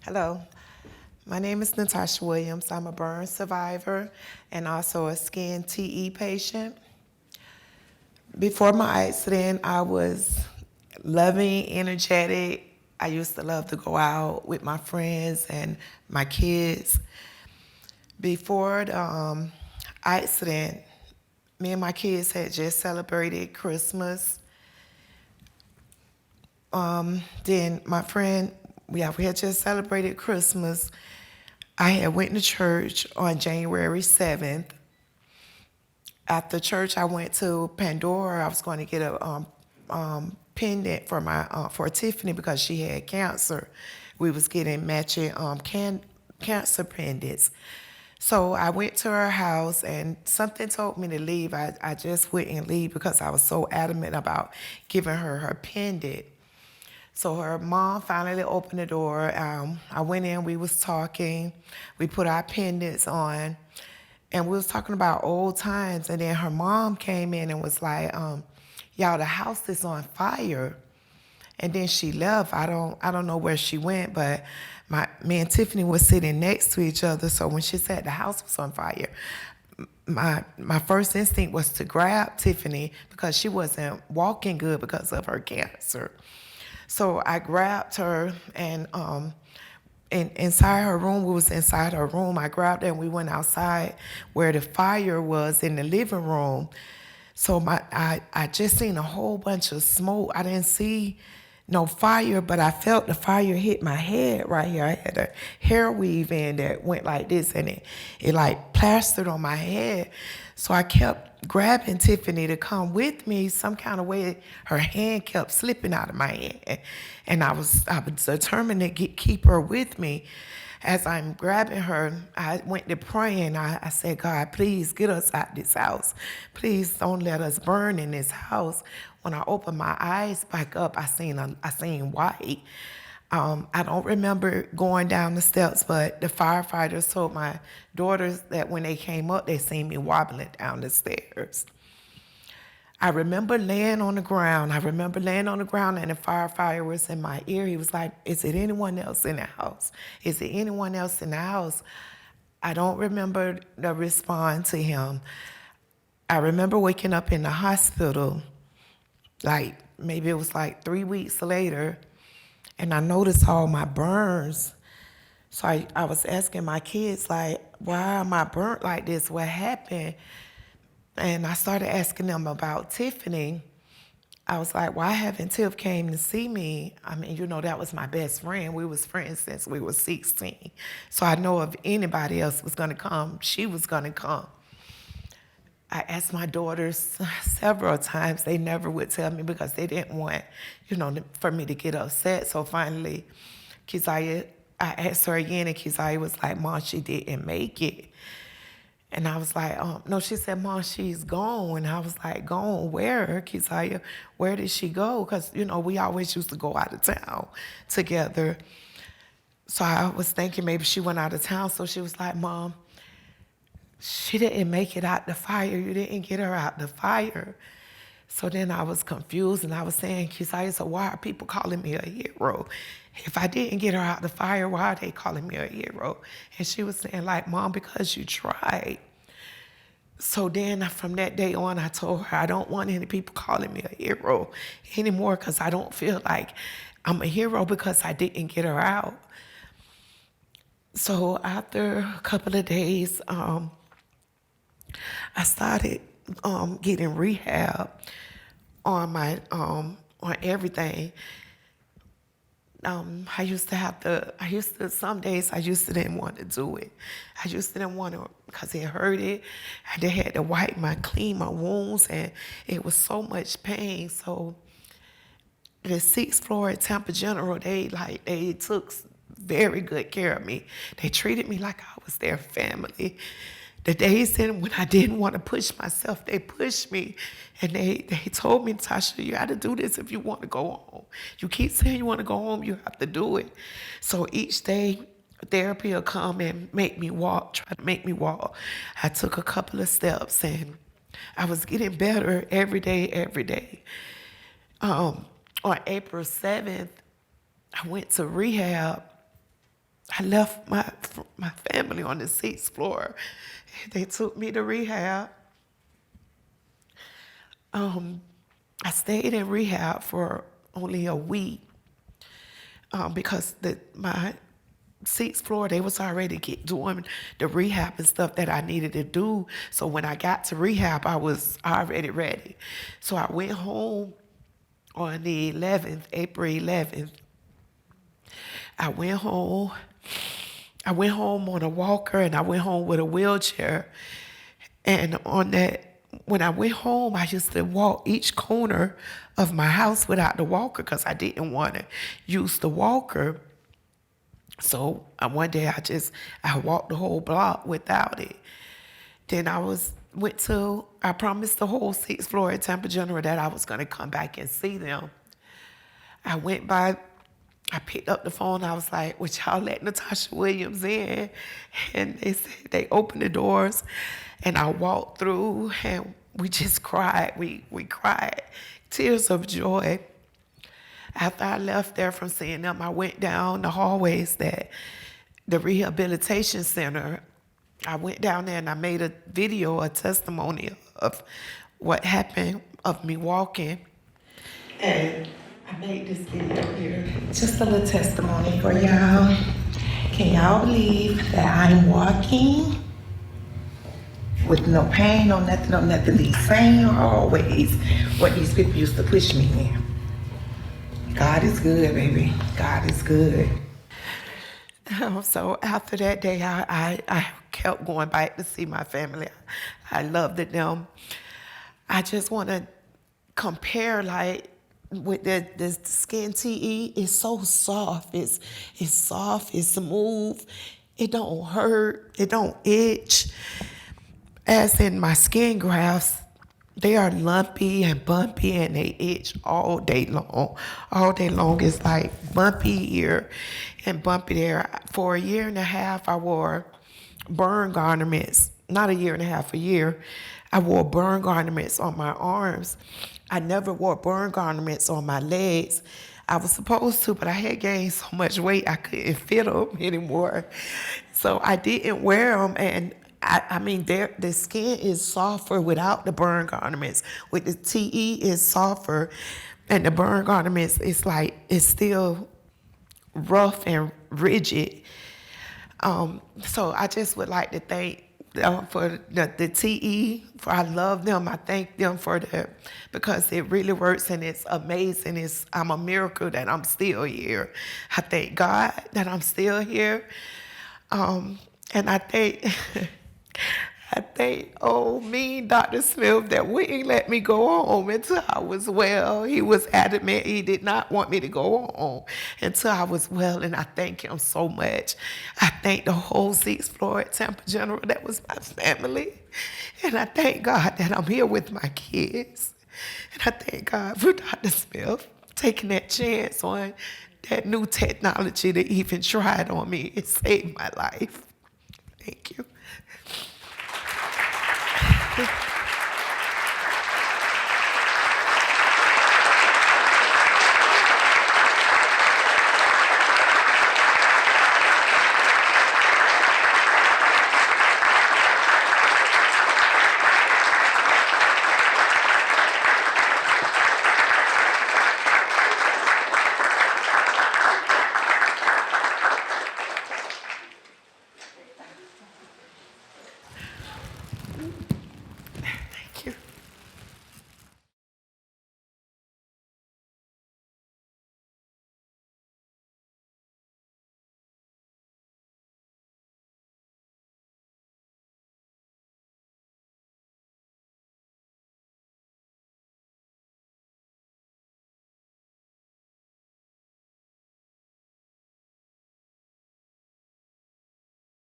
Hello, my name is Natasha Williams. I'm a burn survivor and also a SkinTE patient. Before my accident, I was loving, energetic. I used to love to go out with my friends and my kids. Before the accident, me and my kids had just celebrated Christmas. Then my friend, we had just celebrated Christmas. I had went to church on January 7th. After church, I went to Pandora. I was going to get a pendant for my for Tiffany because she had cancer. We was getting matching cancer pendants. So I went to her house and something told me to leave. I just wouldn't leave because I was so adamant about giving her her pendant. So her mom finally opened the door. I went in, we was talking. We put our pendants on and we was talking about old times. And then her mom came in and was like, y'all, the house is on fire. And then she left. I don't know where she went, but me and Tiffany was sitting next to each other. So when she said the house was on fire, my first instinct was to grab Tiffany because she wasn't walking good because of her cancer. So I grabbed her and inside her room, we was inside her room. I grabbed her and we went outside where the fire was in the living room. So I just seen a whole bunch of smoke. I didn't see no fire, but I felt the fire hit my head right here. I had a hair weave in that went like this and it like plastered on my head. So I kept grabbing Tiffany to come with me. Some kind of way her hand kept slipping out of my hand. And I was determined to keep her with me. As I'm grabbing her, I went to praying. I said, God, please get us out this house. Please don't let us burn in this house. When I opened my eyes back up, I seen white. I don't remember going down the steps, but the firefighters told my daughters that when they came up, they seen me wobbling down the stairs. I remember laying on the ground. I remember laying on the ground and the firefighter was in my ear. He was like, is it anyone else in the house? Is it anyone else in the house? I don't remember the response to him. I remember waking up in the hospital, like maybe it was like 3 weeks later, and I noticed all my burns. So I was asking my kids, like, why am I burnt like this? What happened? And I started asking them about Tiffany. I was like, why haven't Tiff came to see me? I mean, that was my best friend. We was friends since we were 16. So I know if anybody else was gonna come, she was gonna come. I asked my daughters several times. They never would tell me because they didn't want, for me to get upset. So finally, Keziah, I asked her again and Keziah was like, Mom, she didn't make it. And I was like, no, she said, Mom, she's gone. And I was like, gone where, Keziah? Where did she go? Because, we always used to go out of town together. So I was thinking maybe she went out of town. So she was like, Mom, she didn't make it out the fire. You didn't get her out the fire. So then I was confused and I was saying, Keziah, so why are people calling me a hero? If I didn't get her out the fire, why are they calling me a hero? And she was saying, like, Mom, because you tried. So then from that day on, I told her I don't want any people calling me a hero anymore because I don't feel like I'm a hero because I didn't get her out. So after a couple of days, I started getting rehab on everything. Some days I used to didn't want to do it. I used to didn't want to because it hurted. I had to clean my wounds and it was so much pain. So the sixth floor at Tampa General, they took very good care of me. They treated me like I was their family. The days then when I didn't want to push myself, they pushed me. And they told me, Natasha, you got to do this if you want to go home. You keep saying you want to go home, you have to do it. So each day, therapy will come and make me walk, try to make me walk. I took a couple of steps and I was getting better every day, every day. On April 7th, I went to rehab I left my family on the 6th floor. They took me to rehab. I stayed in rehab for only a week because my 6th floor, they was already doing the rehab and stuff that I needed to do. So when I got to rehab, I was already ready. So I went home on the 11th, April 11th. I went home. I went home on a walker and I went home with a wheelchair. And when I went home, I used to walk each corner of my house without the walker because I didn't want to use the walker. So one day I walked the whole block without it. Then I promised the whole 6th floor at Tampa General that I was going to come back and see them. I went by, I picked up the phone, I was like, would y'all let Natasha Williams in? And they said, they opened the doors, and I walked through, and we just cried. We cried tears of joy. After I left there from seeing them, I went down the hallways the Rehabilitation Center. I went down there and I made a video, a testimony of what happened, of me walking. And I made this video here. Just a little testimony for y'all. Can y'all believe that I'm walking with no pain or nothing? These same hallways what these people used to push me in. God is good, baby. God is good. So after that day, I kept going back to see my family. I loved them. I just want to compare, like, with the SkinTE. It's so soft. It's soft. It's smooth. It don't hurt. It don't itch. As in my skin grafts, they are lumpy and bumpy and they itch all day long. All day long it's like bumpy here and bumpy there. For a year and a half, I wore burn garments. Not a year and a half, a year. I wore burn garments on my arms. I never wore burn garments on my legs. I was supposed to, but I had gained so much weight I couldn't fit them anymore. So I didn't wear them, and I mean, the skin is softer without the burn garments. With the TE, it's softer, and the burn garments, it's still rough and rigid. So I just would like to thank for the TE. I love them. I thank them for that because it really works and it's amazing. I'm a miracle that I'm still here. I thank God that I'm still here, and I thank. I thank me, Dr. Smith, that wouldn't let me go home until I was well. He was adamant. He did not want me to go home until I was well, and I thank him so much. I thank the whole 6th floor at Tampa General. That was my family. And I thank God that I'm here with my kids. And I thank God for Dr. Smith taking that chance on that new technology to even try it on me. It saved my life. Thank you.